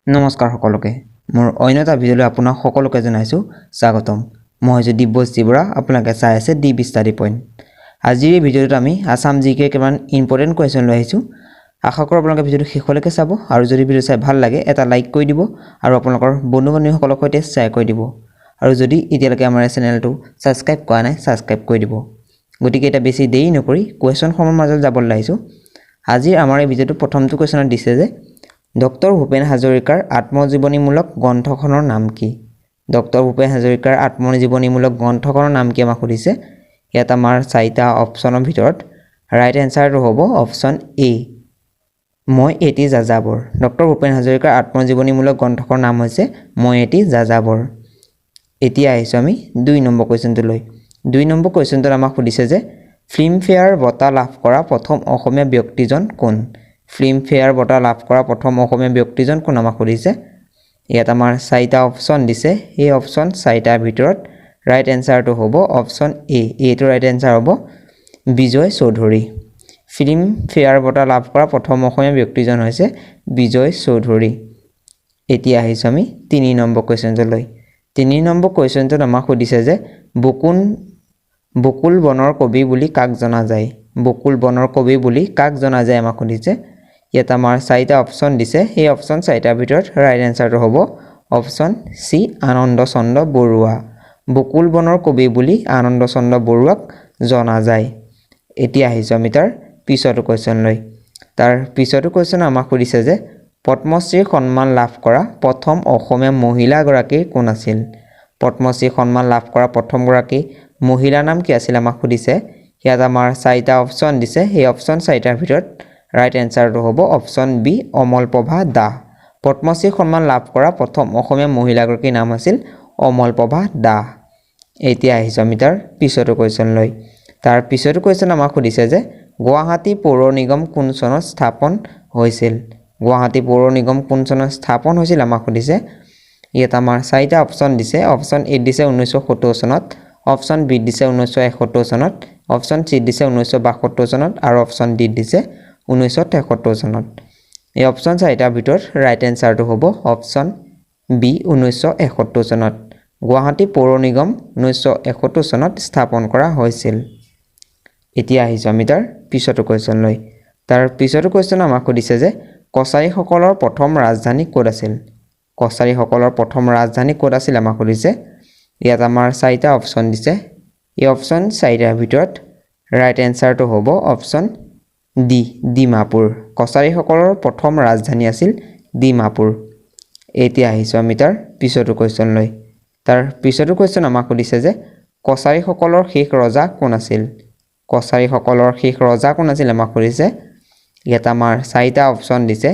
নমস্কাৰ সকলোকে মোৰ অন্য এটা ভিডিঅ'লৈ আপোনাক সকলোকে জনাইছোঁ স্বাগতম মই দিব্যশ্ৰী বৰা আপোনালোকে চাই আছে ডিপ ষ্টাডি পইণ্ট আজিৰ এই ভিডিঅ'টোত আমি আসাম জিকে কেইটামান ইম্পৰ্টেণ্ট কুৱেশ্যন লৈ আহিছোঁ আশা কৰোঁ আপোনালোকে ভিডিঅ'টো শেষলৈকে চাব আৰু যদি ভিডিঅ' চাই ভাল লাগে এটা লাইক কৰি দিব আৰু আপোনালোকৰ বন্ধু বান্ধৱীসকলৰ সৈতে শ্বেয়াৰ কৰি দিব আৰু যদি এতিয়ালৈকে আমাৰ চেনেলটো ছাবস্ক্ৰাইব কৰা নাই ছাবস্ক্ৰাইব কৰি দিব গতিকে এটা বেছি দেৰি নকৰি কুৱেশ্যনসমূহৰ মাজত যাবলৈ আহিছোঁ আজিৰ আমাৰ এই ভিডিঅ'টো প্ৰথমটো কুৱেশ্যনত দিছে যে ডক্টৰ ভূপেন হাজৰিকাৰ আত্মজীৱনীমূলক গ্ৰন্থখনৰ নাম কি ডক্টৰ ভূপেন হাজৰিকাৰ আত্মজীৱনীমূলক গ্ৰন্থখনৰ নাম কি আমাক সুধিছে ইয়াত আমাৰ চাৰিটা অপশ্যনৰ ভিতৰত ৰাইট এনসাৰটো হ'ব অপশ্যন এ মই এটি যাযাবৰ ডক্টৰ ভূপেন হাজৰিকাৰ আত্মজীৱনীমূলক গ্ৰন্থখনৰ নাম হৈছে মই এটি যাযাবৰ এতিয়া আহিছোঁ আমি 2 নম্বৰ কুৱেশ্যনটোলৈ 2 নম্বৰ কুৱেশ্যনটোত আমাক সুধিছে যে ফিল্মফেয়াৰ বঁটা লাভ কৰা প্ৰথম অসমীয়া ব্যক্তিজন কোন ফিল্মফেয়াৰ বঁটা লাভ কৰা প্ৰথম অসমীয়া ব্যক্তিজন কোন আমাক সুধিছে ইয়াত আমাৰ চাৰিটা অপশ্যন দিছে এই অপশ্যন চাৰিটাৰ ভিতৰত ৰাইট এনসাৰটো হ'ব অপশ্যন এ এইটো ৰাইট এনসাৰ হ'ব বিজয় চৌধুৰী ফিল্মফেয়াৰ বঁটা লাভ কৰা প্ৰথম অসমীয়া ব্যক্তিজন হৈছে বিজয় চৌধুৰী এতিয়া আহিছোঁ আমি 3 নম্বৰ কুৱেশ্যনটোলৈ 3 নম্বৰ কুৱেশ্যনটোত আমাক সুধিছে যে বকুল বনৰ কবি বুলি কাক জনা যায় বকুল বনৰ কবি বুলি কাক জনা যায় আমাক সুধিছে ইয়াত আমাৰ চাৰিটা অপশ্যন দিছে এই অপশ্যন চাৰিটাৰ ভিতৰত ৰাইট এনসাৰটো হ'ব অপশ্যন চি আনন্দ চন্দ্ৰ বৰুৱা বকুল বনৰ কবি বুলি আনন্দ চন্দ্ৰ বৰুৱাক জনা যায় এতিয়া আহিছোঁ আমি তাৰ পিছৰটো কুৱেশ্যনলৈ তাৰ পিছৰটো কুৱেশ্যন আমাক সুধিছে যে পদ্মশ্ৰী সন্মান লাভ কৰা প্ৰথম অসমীয়া মহিলাগৰাকী কোন আছিল পদ্মশ্ৰী সন্মান লাভ কৰা প্ৰথমগৰাকী মহিলাৰ নাম কি আছিল আমাক সুধিছে ইয়াত আমাৰ চাৰিটা অপশ্যন দিছে এই অপশ্যন চাৰিটাৰ ভিতৰত ৰাইট এনসাৰটো হ'ব অপশ্যন বি অমলপ্ৰভা দাস পদ্মশ্ৰী সন্মান লাভ কৰা প্ৰথম অসমীয়া মহিলাগৰাকীৰ নাম আছিল অমলপ্ৰভা দাস এতিয়া আহিছোঁ আমি তাৰ পিছৰটো কুৱেশ্যনলৈ তাৰ পিছৰটো কুৱেশ্যন আমাক সুধিছে যে গুৱাহাটী পৌৰ নিগম কোন চনত স্থাপন হৈছিল গুৱাহাটী পৌৰ নিগম কোন চনত স্থাপন হৈছিল আমাক সুধিছে ইয়াত আমাৰ চাৰিটা অপশ্যন দিছে অপশ্যন এ দিছে 1970 চনত অপশ্যন বি দিছে 1971 চনত অপশ্যন চি দিছে 1972 চনত আৰু অপশ্যন ডি দিছে 1973 চনত এই অপশ্যন চাৰিটাৰ ভিতৰত ৰাইট এনসাৰটো হ'ব অপশ্যন বি 1971 চনত গুৱাহাটী পৌৰ নিগম 1971 চনত স্থাপন কৰা হৈছিল এতিয়া আহিছোঁ আমি তাৰ পিছৰটো কুৱেশ্যনলৈ তাৰ পিছৰটো কুৱেশ্যন আমাক সুধিছে যে কছাৰীসকলৰ প্ৰথম ৰাজধানী ক'ত আছিল কছাৰীসকলৰ প্ৰথম ৰাজধানী ক'ত আছিল আমাক সুধিছে ইয়াত আমাৰ চাৰিটা অপশ্যন দিছে এই অপশ্যন চাৰিটাৰ ভিতৰত ৰাইট এনসাৰটো হ'ব অপশ্যন ডি ডিমাপুৰ কছাৰীসকলৰ প্ৰথম ৰাজধানী আছিল ডিমাপুৰ এতিয়া আহিছোঁ আমি তাৰ পিছৰটো কুৱেশ্যনলৈ তাৰ পিছৰটো কুৱেশ্যন আমাক সুধিছে যে কছাৰীসকলৰ শেষ ৰজা কোন আছিল কছাৰীসকলৰ শেষ ৰজা কোন আছিল আমাক সুধিছে ইয়াত আমাৰ চাৰিটা অপশ্যন দিছে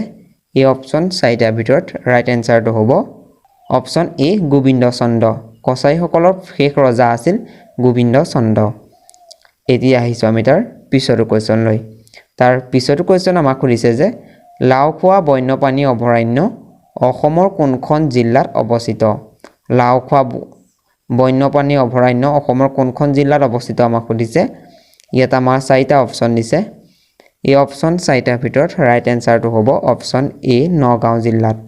এই অপশ্যন চাৰিটাৰ ভিতৰত ৰাইট এনসাৰটো হ'ব অপশ্যন এ গোবিন্দ চন্দ্ৰ কছাৰীসকলৰ শেষ ৰজা আছিল গোবিন্দ চন্দ্ৰ এতিয়া আহিছোঁ আমি তাৰ পিছৰটো কুৱেশ্যনলৈ তাৰ পিছৰটো কুৱেশ্যন আমাক সুধিছে যে লাওখোৱা বন্যপ্ৰাণী অভয়াৰণ্য অসমৰ কোনখন জিলাত অৱস্থিত লাওখোৱা বন্যপ্ৰাণী অভয়াৰণ্য অসমৰ কোনখন জিলাত অৱস্থিত আমাক সুধিছে ইয়াত আমাৰ চাৰিটা অপশ্যন দিছে এই অপশ্যন চাৰিটাৰ ভিতৰত ৰাইট এনসাৰটো হ'ব অপশ্যন এ নগাঁও জিলাত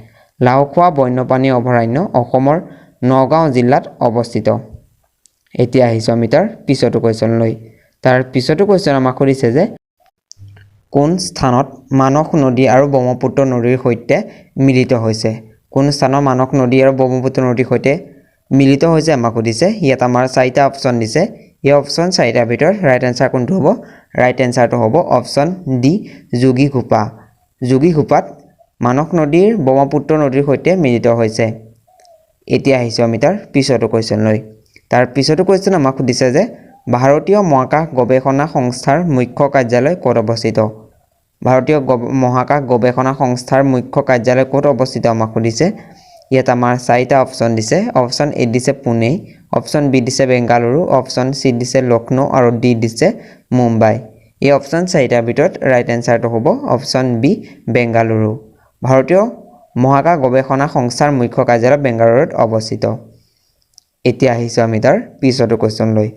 লাওখোৱা বন্যপ্ৰাণী অভয়াৰণ্য অসমৰ নগাঁও জিলাত অৱস্থিত এতিয়া আহিছোঁ আমি তাৰ পিছৰটো কুৱেশ্যনলৈ তাৰ পিছৰটো কুৱেশ্যন আমাক সুধিছে যে কোন স্থানত মানস নদী আৰু ব্ৰহ্মপুত্ৰ নদীৰ সৈতে মিলিত হৈছে কোন স্থানত মানস নদী আৰু ব্ৰহ্মপুত্ৰ নদীৰ সৈতে মিলিত হৈছে আমাক সুধিছে ইয়াত আমাৰ চাৰিটা অপশ্যন দিছে এই অপশ্যন চাৰিটাৰ ভিতৰত ৰাইট এনসাৰ কোনটো হ'ব ৰাইট এনসাৰটো হ'ব অপশ্যন ডি যোগীঘোপাত মানস নদীৰ ব্ৰহ্মপুত্ৰ নদীৰ সৈতে মিলিত হৈছে এতিয়া আহিছোঁ আমি তাৰ পিছৰটো কুৱেশ্যনলৈ তাৰ পিছৰটো কুৱেশ্যন আমাক সুধিছে যে ভাৰতীয় মহাকাশ গৱেষণা সংস্থাৰ মুখ্য কাৰ্যালয় ক'ত অৱস্থিত ভাৰতীয় মহাকাশ গৱেষণা সংস্থাৰ মুখ্য কাৰ্যালয় ক'ত অৱস্থিত আমাক সুধিছে ইয়াত আমাৰ চাৰিটা অপশ্যন দিছে অপশ্যন এ দিছে পুনে অপশ্যন বি দিছে বেংগালুৰু অপশ্যন চি দিছে লক্ষ্ণৌ আৰু ডি দিছে মুম্বাই এই অপশ্যন চাৰিটাৰ ভিতৰত ৰাইট এনসাৰটো হ'ব অপশ্যন বি বেংগালুৰু ভাৰতীয় মহাকাশ গৱেষণা সংস্থাৰ মুখ্য কাৰ্যালয় বেংগালুৰুত অৱস্থিত এতিয়া আহিছোঁ আমি তাৰ পিছৰটো কুৱেশ্যনলৈ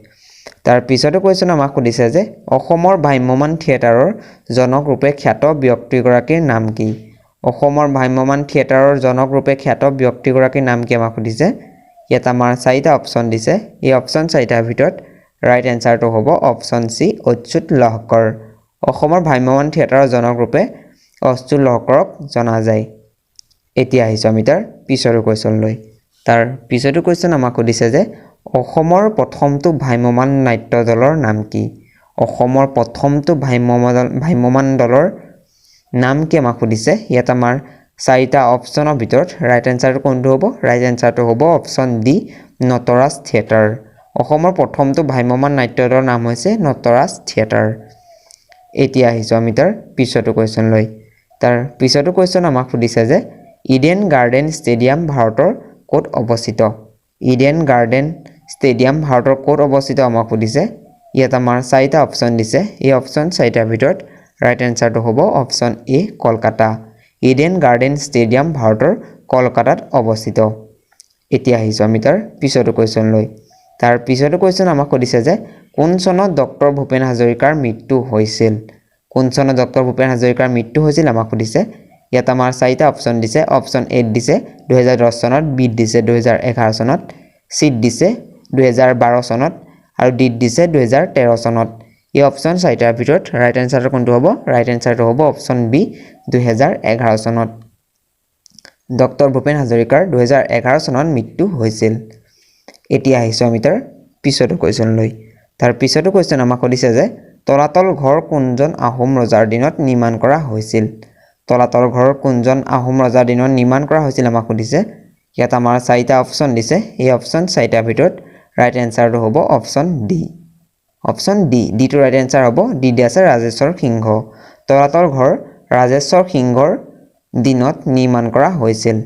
তাৰ পিছৰটো কুৱেশ্যন আমাক সুধিছে যে অসমৰ ভ্ৰাম্যমাণ থিয়েটাৰৰ জনক ৰূপে খ্যাত ব্যক্তিগৰাকীৰ নাম কি অসমৰ ভ্ৰাম্যমাণ থিয়েটাৰৰ জনক ৰূপে খ্যাত ব্যক্তিগৰাকীৰ নাম কি আমাক সুধিছে ইয়াত আমাৰ চাৰিটা অপশ্যন দিছে এই অপশ্যন চাৰিটাৰ ভিতৰত ৰাইট এনসাৰটো হ'ব অপশ্যন সি অচ্যুত লহকৰ অসমৰ ভ্ৰাম্যমাণ থিয়েটাৰৰ জনক ৰূপে অচ্যুত লহকৰক জনা যায় এতিয়া আহিছোঁ আমি তাৰ পিছৰ কুৱেশ্যনলৈ তাৰ পিছৰটো কুৱেশ্যন আমাক সুধিছে যে অসমৰ প্ৰথমটো ভ্ৰাম্যমাণ নাট্য দলৰ নাম কি অসমৰ প্ৰথমটো ভ্ৰাম্যমাণ দলৰ নাম কি আমাক সুধিছে ইয়াত আমাৰ চাৰিটা অপশ্যনৰ ভিতৰত ৰাইট এনসাৰটো কোনটো হ'ব ৰাইট এনসাৰটো হ'ব অপশ্যন ডি নটৰাজ থিয়েটাৰ অসমৰ প্ৰথমটো ভ্ৰাম্যমাণ নাট্য দলৰ নাম হৈছে নটৰাজ থিয়েটাৰ এতিয়া আহিছোঁ আমি তাৰ পিছৰটো কুৱেশ্যনলৈ তাৰ পিছৰটো কুৱেশ্যন আমাক সুধিছে যে ইডেন গাৰ্ডেন ষ্টেডিয়াম ভাৰতৰ ক'ত অৱস্থিত ইডেন গাৰ্ডেন ষ্টেডিয়াম ভাৰতৰ ক'ত অৱস্থিত আমাক সুধিছে ইয়াত আমাৰ চাৰিটা অপশ্যন দিছে এই অপশ্যন চাৰিটাৰ ভিতৰত ৰাইট এনসাৰটো হ'ব option A Kolkata Eden garden stadium ভাৰতৰ কলকাতাত অৱস্থিত এতিয়া আহিছোঁ আমি তাৰ পিছৰটো কুৱেশ্যনলৈ তাৰ পিছৰটো কুৱেশ্যন আমাক সুধিছে যে কোন চনত ডক্টৰ ভূপেন হাজৰিকাৰ মৃত্যু হৈছিল কোন চনত ডক্টৰ ভূপেন হাজৰিকাৰ মৃত্যু হৈছিল আমাক সুধিছে ইয়াত আমাৰ চাৰিটা অপশ্যন দিছে অপশ্যন এ দিছে 2010 চনত বি দিছে 2011 চনত চি দিছে 2012 চনত আৰু ডি দিছে 2013 চনত এই অপশ্যন চাৰিটাৰ ভিতৰত ৰাইট এনসাৰটো কোনটো হ'ব ৰাইট এনসাৰটো হ'ব অপশ্যন বি 2011 চনত ডক্টৰ ভূপেন হাজৰিকাৰ 2011 চনত মৃত্যু হৈছিল এতিয়া আহিছোঁ আমি তাৰ পিছৰটো কুৱেশ্যনলৈ তাৰ পিছৰটো কুৱেশ্যন আমাক সুধিছে যে তলাতল ঘৰ কোনজন আহোম ৰজাৰ দিনত নিৰ্মাণ কৰা হৈছিল তলাতল ঘৰ কোনজন আহোম ৰজাৰ দিনত নিৰ্মাণ কৰা হৈছিল আমাক সুধিছে ইয়াত আমাৰ চাৰিটা অপশ্যন দিছে এই অপশ্যন চাৰিটাৰ ভিতৰত ৰাইট এনসাৰটো হ'ব অপশ্যন ডি অপশ্যন ডি ডিটো ৰাইট এনসাৰ হ'ব ডি আছে ৰাজেশ্বৰ সিংহ তলাতল ঘৰ ৰাজেশ্বৰ সিংহৰ দিনত নিৰ্মাণ কৰা হৈছিল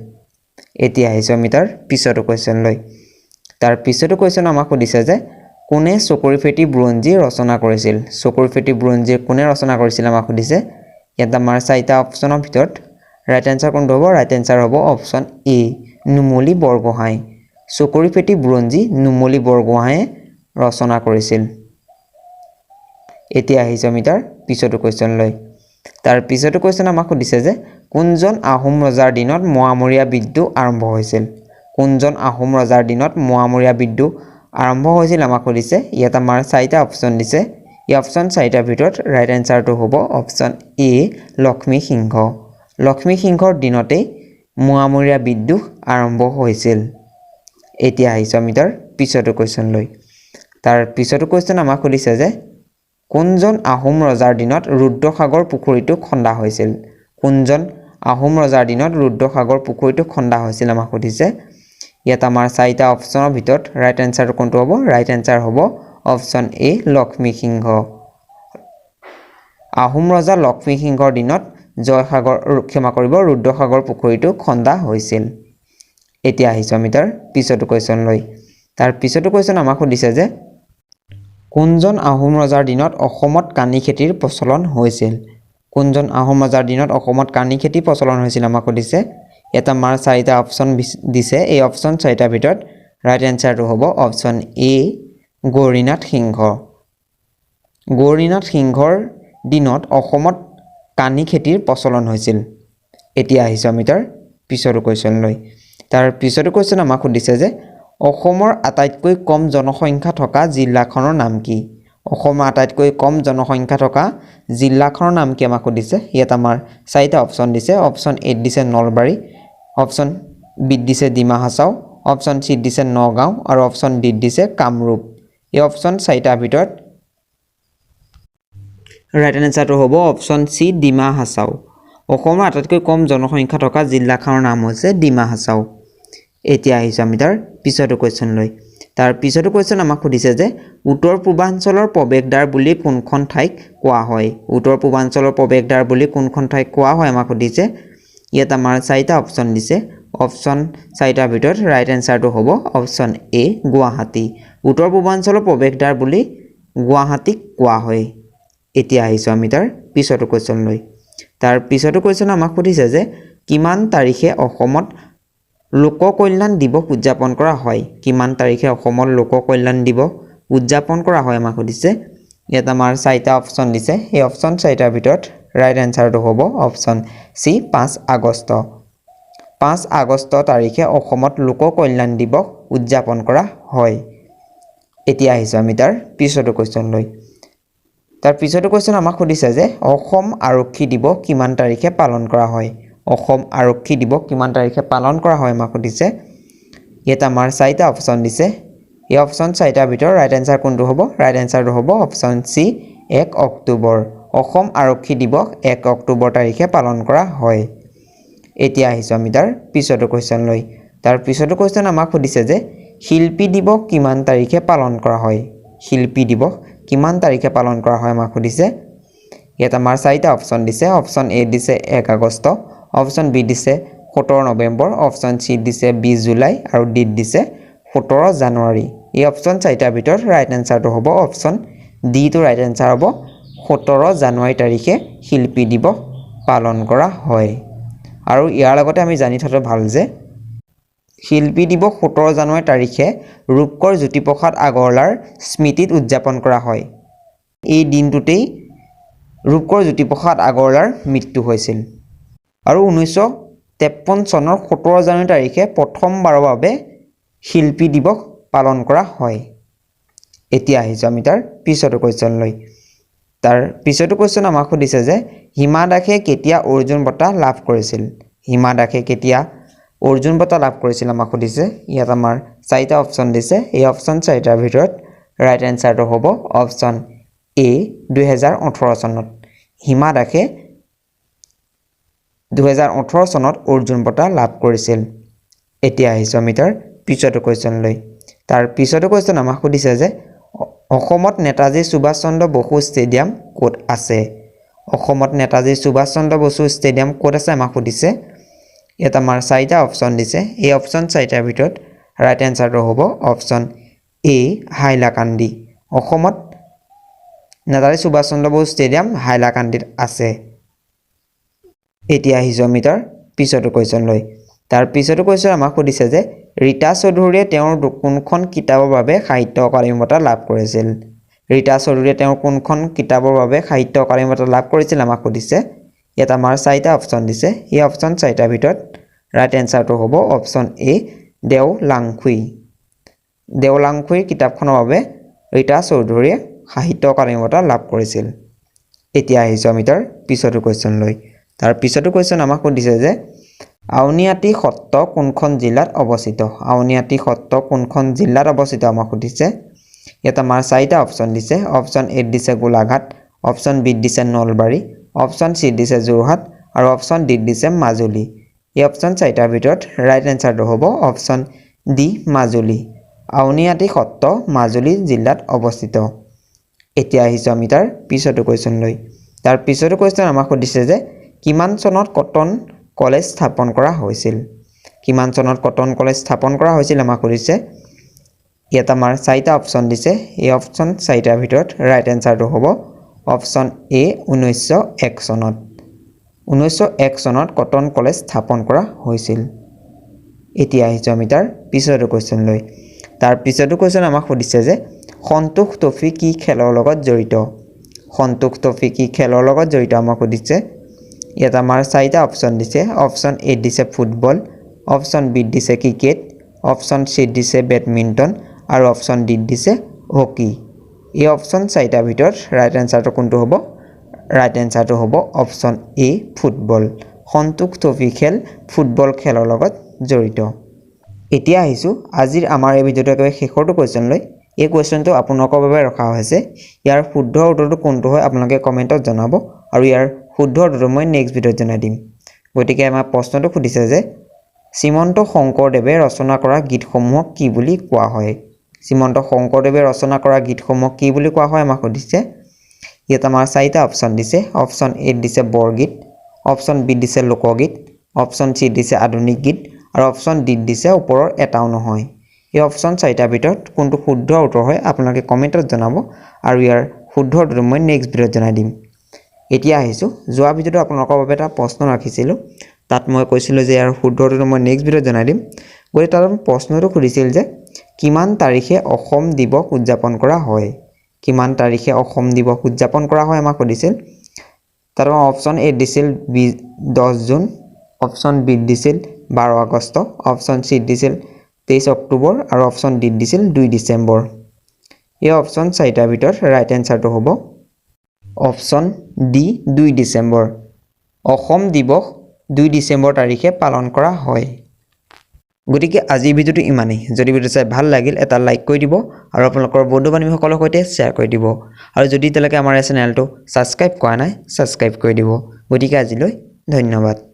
এতিয়া আহিছোঁ আমি তাৰ পিছৰটো কুৱেশ্যনলৈ তাৰ পিছৰটো কুৱেশ্যন আমাক সুধিছে যে কোনে চকুৰি ফেটি বুৰঞ্জী ৰচনা কৰিছিল চকুৰি ফেটি বুৰঞ্জী কোনে ৰচনা কৰিছিল আমাক সুধিছে ইয়াত আমাৰ চাৰিটা অপশ্যনৰ ভিতৰত ৰাইট এনসাৰ কোনটো হ'ব ৰাইট এনসাৰ হ'ব অপশ্যন এ নুমলী বৰগোহাঁই চকুৰি ফেটি বুৰঞ্জী নুমলী বৰগোহাঁয়ে ৰচনা কৰিছিল এতিয়া আহিছোঁ আমি তাৰ পিছৰটো কুৱেশ্যনলৈ তাৰ পিছৰটো কুৱেশ্যন আমাক সুধিছে যে কোনজন আহোম ৰজাৰ দিনত মোৱামৰীয়া বিদ্ৰোহ আৰম্ভ হৈছিল কোনজন আহোম ৰজাৰ দিনত মোৱামৰীয়া বিদ্ৰোহ আৰম্ভ হৈছিল আমাক সুধিছে ইয়াত আমাৰ চাৰিটা অপশ্যন দিছে এই অপশ্যন চাৰিটাৰ ভিতৰত ৰাইট এনসাৰটো হ'ব অপশ্যন এ লক্ষ্মী সিংহৰ দিনতেই মোৱামৰীয়া বিদ্ৰোহ আৰম্ভ হৈছিল এতিয়া আহিছোঁ আমি তাৰ পিছৰটো কুৱেশ্যনলৈ তাৰ পিছৰটো কুৱেশ্যন আমাক সুধিছে যে কোনজন আহোম ৰজাৰ দিনত ৰুদ্ৰসাগৰ পুখুৰীটো খন্দা হৈছিল কোনজন আহোম ৰজাৰ দিনত ৰুদ্ৰসাগৰ পুখুৰীটো খন্দা হৈছিল আমাক সুধিছে ইয়াত আমাৰ চাৰিটা অপশ্যনৰ ভিতৰত ৰাইট এনসাৰটো কোনটো হ'ব ৰাইট এনসাৰ হ'ব অপশ্যন এ লক্ষ্মী সিংহ আহোম ৰজা লক্ষ্মী সিংহৰ দিনত ৰুদ্ৰসাগৰ পুখুৰীটো খন্দা হৈছিল এতিয়া আহিছোঁ আমি তাৰ পিছৰটো কুৱেশ্যনলৈ তাৰ পিছৰটো কুৱেশ্যন আমাক সুধিছে যে কোনজন আহোম ৰজাৰ দিনত অসমত কানি খেতিৰ প্ৰচলন হৈছিল কোনজন আহোম ৰজাৰ দিনত অসমত কানি খেতি প্ৰচলন হৈছিল আমাক সুধিছে ইয়াত আমাৰ চাৰিটা অপশ্যন দিছে এই অপশ্যন চাৰিটাৰ ভিতৰত ৰাইট এনসাৰটো হ'ব অপশ্যন এ গৌৰীনাথ সিংহৰ দিনত অসমত কানি খেতিৰ প্ৰচলন হৈছিল এতিয়া আহিছোঁ আমি তাৰ পিছৰটো কুৱেশ্যনলৈ তাৰ পিছৰটো কুৱেশ্যন আমাক সুধিছে যে অসমৰ আটাইতকৈ কম জনসংখ্যা থকা জিলাখনৰ নাম কি অসমৰ আটাইতকৈ কম জনসংখ্যা থকা জিলাখনৰ নাম কি আমাক সুধিছে ইয়াত আমাৰ চাৰিটা অপশ্যন দিছে অপশ্যন এ দিছে নলবাৰী অপশ্যন বি দিছে ডিমা হাছাও অপশ্যন চি দিছে নগাঁও আৰু অপশ্যন ডি দিছে কামৰূপ এই অপশ্যন চাৰিটাৰ ভিতৰত ৰাইট এনসাৰটো হ'ব অপশ্যন চি ডিমা হাছাও অসমৰ আটাইতকৈ কম জনসংখ্যা থকা জিলাখনৰ নাম হৈছে ডিমা হাছাও এতিয়া আহিছোঁ আমি তাৰ পিছৰটো কুৱেশ্যনলৈ তাৰ পিছৰটো কুৱেশ্যন আমাক সুধিছে যে উত্তৰ পূৰ্বাঞ্চলৰ প্ৰৱেশদ্বাৰ বুলি কোনখন ঠাইক কোৱা হয় উত্তৰ পূৰ্বাঞ্চলৰ প্ৰৱেশদ্বাৰ বুলি কোনখন ঠাইক কোৱা হয় আমাক সুধিছে ইয়াত আমাৰ চাৰিটা অপশ্যন দিছে অপশ্যন চাৰিটাৰ ভিতৰত ৰাইট এনসাৰটো হ'ব অপশ্যন এ গুৱাহাটী উত্তৰ পূৰ্বাঞ্চলৰ প্ৰৱেশদ্বাৰ বুলি গুৱাহাটীক কোৱা হয় এতিয়া আহিছোঁ আমি তাৰ পিছৰটো কুৱেশ্যনলৈ তাৰ পিছৰটো কুৱেশ্যন আমাক সুধিছে যে কিমান তাৰিখে অসমত লোক কল্যাণ দিৱস উদযাপন কৰা হয় কিমান তাৰিখে অসমত লোক কল্যাণ দিৱস উদযাপন কৰা হয় আমাক সুধিছে ইয়াত আমাৰ চাৰিটা অপশ্যন দিছে এই অপশ্যন চাৰিটাৰ ভিতৰত ৰাইট এনসাৰটো হ'ব অপচন সি 5 আগষ্ট 5 আগষ্ট তাৰিখে অসমত লোক কল্যাণ দিৱস উদযাপন কৰা হয় এতিয়া আহিছো আমি তাৰ পিছতো কোৱেশ্চন লৈ তাৰ পিছতো কোৱেশ্চন আমাক সুধিছে যে অসম আৰক্ষী দিৱস কিমান তাৰিখে পালন কৰা হয় অসম আৰক্ষী দিৱস কিমান তাৰিখে পালন কৰা হয় আমাক সুধিছে ইয়াত আমাৰ চাৰিটা অপচন দিছে এই অপচন চাৰিটাৰ ভিতৰত ৰাইট এনসাৰ কোনটো হ'ব ৰাইট এনসাৰটো হ'ব অপচন সি 1 অক্টোবৰ অসম আৰক্ষী দিৱস 1 অক্টোবৰ তাৰিখে পালন কৰা হয় এতিয়া আহিছো আমি তাৰ পিছতো কোৱেশ্চন লৈ তাৰ পিছতো কোৱেশ্চন আমাক সুধিছে যে শিল্পী দিৱস কিমান তাৰিখে পালন কৰা হয় শিল্পী দিৱস কিমান তাৰিখে পালন কৰা হয় আমাক সুধিছে ইয়াত আমাৰ চাৰিটা অপচন দিছে অপচন এ দিছে 1 আগষ্ট অপচন বি দিছে 17 নৱেম্বৰ অপচন সি দিছে 20 জুলাই আৰু ডি দিছে 17 জানুৱাৰী এই অপচন চাৰিটাৰ ভিতৰত ৰাইট এনসাৰটো হ'ব অপচন ডি টো ৰাইট এনসাৰ হ'ব 17 জানুৱাৰী তাৰিখে শিল্পী দিৱস পালন কৰা হয় আৰু ইয়াৰ লগতে আমি জানি থকাটো ভাল যে শিল্পী দিৱস 17 জানুৱাৰী তাৰিখে ৰূপকৰ জ্যোতিপ্ৰসাদ আগৰৱালাৰ স্মৃতিত উদযাপন কৰা হয় এই দিনটোতেই ৰূপকৰ জ্যোতিপ্ৰসাদ আগৰৱালাৰ মৃত্যু হৈছিল আৰু 1953 চনৰ 17 জানুৱাৰী তাৰিখে প্ৰথমবাৰৰ বাবে শিল্পী দিৱস পালন কৰা হয় এতিয়া আহিছো আমি তাৰ পিছতো কোৱেশ্চন লৈ তাৰ পিছতো কোৱেশ্চন আমাক সুধিছে যে হিমা দাসে কেতিয়া অৰ্জুন বঁটা লাভ কৰিছিল হিমা দাসে কেতিয়া অৰ্জুন বঁটা লাভ কৰিছিল আমাক সুধিছে ইয়াত আমাৰ চাৰিটা অপচন দিছে এই অপচন চাৰিটাৰ ভিতৰত ৰাইট এনসাৰটো হ'ব অপচন এ 2018 চনত হিমা দাসে 2018 চনত অৰ্জুন বঁটা লাভ কৰিছিল এতিয়া আহিছো আমি তাৰ পিছতো কোৱেশ্চন লৈ তাৰ পিছতো কোৱেশ্চন আমাক সুধিছে যে অসমত নেতাজী সুভাষ চন্দ্ৰ বসু ষ্টেডিয়াম ক'ত আছে অসমত নেতাজী সুভাষ চন্দ্ৰ বসু ষ্টেডিয়াম ক'ত আছে আমাক সুধিছে ইয়াত আমাৰ চাৰিটা অপচন দিছে এই অপচন চাৰিটাৰ ভিতৰত ৰাইট এনসাৰটো হ'ব অপচন এ হাইলাকান্দি অসমত নেতাজী সুভাষ চন্দ্ৰ বসু ষ্টেডিয়াম হাইলাকান্দিত আছে এতিয়া আহিছো আমি তাৰ পিছতো কোৱেশ্চন লৈ তাৰ পিছতো কোৱেশ্চন আমাক সুধিছে যে ৰীতা চৌধুৰীয়ে তেওঁৰ কোনখন কিতাপৰ বাবে সাহিত্য অকাডেমী বঁটা লাভ কৰিছিল ৰীতা চৌধুৰীয়ে তেওঁৰ কোনখন কিতাপৰ বাবে সাহিত্য অকাডেমী বঁটা লাভ কৰিছিল আমাক সুধিছে ইয়াত আমাৰ চাৰিটা অপচন দিছে এই অপচন চাৰিটাৰ ভিতৰত ৰাইট এনসাৰটো হ'ব অপচন এ দেওলাংখুইৰ কিতাপখনৰ বাবে ৰীতা চৌধুৰীয়ে সাহিত্য অকাডেমী বঁটা লাভ কৰিছিল এতিয়া আহিছো আমি তাৰ পিছতো কোৱেশ্চন লৈ তাৰ পিছতো কোৱেশ্চন আমাক সুধিছে যে আউনীআটী সত্ৰ কোনখন জিলাত অৱস্থিত আউনীআটী সত্ৰ কোনখন জিলাত অৱস্থিত আমাক সুধিছে ইয়াত আমাৰ চাৰিটা অপচন দিছে অপচন এ দিছে গোলাঘাট অপচন বি দিছে নলবাৰী অপচন সি দিছে যোৰহাট আৰু অপচন ডি দিছে মাজুলী এই অপচন চাৰিটাৰ ভিতৰত ৰাইট এনসাৰটো হ'ব অপচন ডি মাজুলী আউনীআটী সত্ৰ মাজুলী জিলাত অৱস্থিত এতিয়া আহিছো আমি তাৰ পিছতো কোৱেশ্চন লৈ তাৰ পিছতো কোৱেশ্চন আমাক সুধিছে যে কিমান চনত কটন কলেজ স্থাপন কৰা হৈছিল কিমান চনত কটন কলেজ স্থাপন কৰা হৈছিল আমাক সুধিছে ইয়াত আমাৰ চাৰিটা অপচন দিছে এই অপচন চাৰিটাৰ ভিতৰত ৰাইট এনসাৰটো হ'ব অপচন এ 1901 চনত 1901 চনত কটন কলেজ স্থাপন কৰা হৈছিল এতিয়া আহিছো আমি তাৰ পিছতো কোৱেশ্চন লৈ তাৰ পিছতো কোৱেশ্চন আমাক সুধিছে যে সন্তোষ ট্ৰফি কি খেলৰ লগত জড়িত সন্তোষ ট্ৰফি কি খেলৰ লগত জড়িত আমাক সুধিছে ইয়াত আমাৰ চাৰিটা অপচন দিছে অপচন এ দিছে ফুটবল অপচন বি দিছে ক্ৰিকেট অপচন সি দিছে বেডমিণ্টন আৰু অপচন ডি দিছে হকি এই অপচন চাৰিটাৰ ভিতৰত ৰাইট এনসাৰটো কোনটো হ'ব ৰাইট এনসাৰটো হ'ব অপচন এ ফুটবল সন্তোষ ট্ৰফি খেল ফুটবল খেলৰ লগত জড়িত এতিয়া আহিছো আজিৰ আমাৰ এই ভিডিঅ'টো একেবাৰে শেষৰটো কোৱেশ্চন লৈ এই কোৱেশ্চনটো আপোনালোকৰ বাবে ৰখা হৈছে ইয়াৰ শুদ্ধ উত্তৰটো কোনটো হয় আপোনালোকে কমেণ্টত জনাব আৰু ইয়াৰ শুদ্ধ উত্তৰটো মই নেক্সট ভিডিঅ'ত জনাই দিম গতিকে আমাৰ প্ৰশ্নটো সুধিছে যে শ্ৰীমন্ত শংকৰদেৱে ৰচনা কৰা গীতসমূহক কি বুলি কোৱা হয় শ্ৰীমন্ত শংকৰদেৱে ৰচনা কৰা গীতসমূহক কি বুলি কোৱা হয় আমাক সুধিছে ইয়াত আমাৰ চাৰিটা অপচন দিছে অপচন এ দিছে বৰগীত অপচন বি দিছে লোকগীত অপচন সি দিছে আধুনিক গীত আৰু অপচন ডি দিছে ওপৰৰ এটাও নহয় এই অপচন চাৰিটাৰ ভিতৰত কোনটো শুদ্ধ উত্তৰ হয় আপোনালোকে কমেণ্টত জনাব আৰু ইয়াৰ শুদ্ধ উত্তৰটো মই নেক্সট ভিডিঅ'ত জনাই দিম এতিয়া আহিছো যোৱা ভিডিঅ'টো আপোনালোকৰ বাবে এটা প্ৰশ্ন ৰাখিছিলোঁ তাত মই কৈছিলোঁ যে ইয়াৰ শুদ্ধ উত্তৰটো মই নেক্সট ভিডিঅ'ত জনাই দিম গতিকে তাত প্ৰশ্নটো সুধিছিল যে কিমান তাৰিখে অসম দিৱস উদযাপন কৰা হয় কিমান তাৰিখে অসম দিৱস উদযাপন কৰা হয় আমাক সুধিছিল তাৰপৰা অপশ্যন এ দিছিল 10 জুন, অপশ্যন বি দিছিল 12 আগষ্ট, অপশ্যন চি দিছিল 23 অক্টোবৰ আৰু অপশ্যন ডি দিছিল 2 ডিচেম্বৰ। এই অপশ্যন চাৰিটাৰ ভিতৰত ৰাইট এনচাৰটো হ'ব অপশ্যন ডি 2 ডিচেম্বৰ। অসম দিৱস 2 ডিচেম্বৰ তাৰিখে পালন কৰা হয়। গতিকে আজিৰ ভিডিঅ'টো ইমানেই। যদি ভিডিঅ' চাই ভাল লাগিল এটা লাইক কৰি দিব আৰু আপোনালোকৰ বন্ধু বান্ধৱীসকলৰ সৈতে শ্বেয়াৰ কৰি দিব আৰু যদি এতিয়ালৈকে আমাৰ এই চেনেলটো ছাবস্ক্ৰাইব কৰা নাই ছাবস্ক্ৰাইব কৰি দিব। গতিকে আজিলৈ ধন্যবাদ।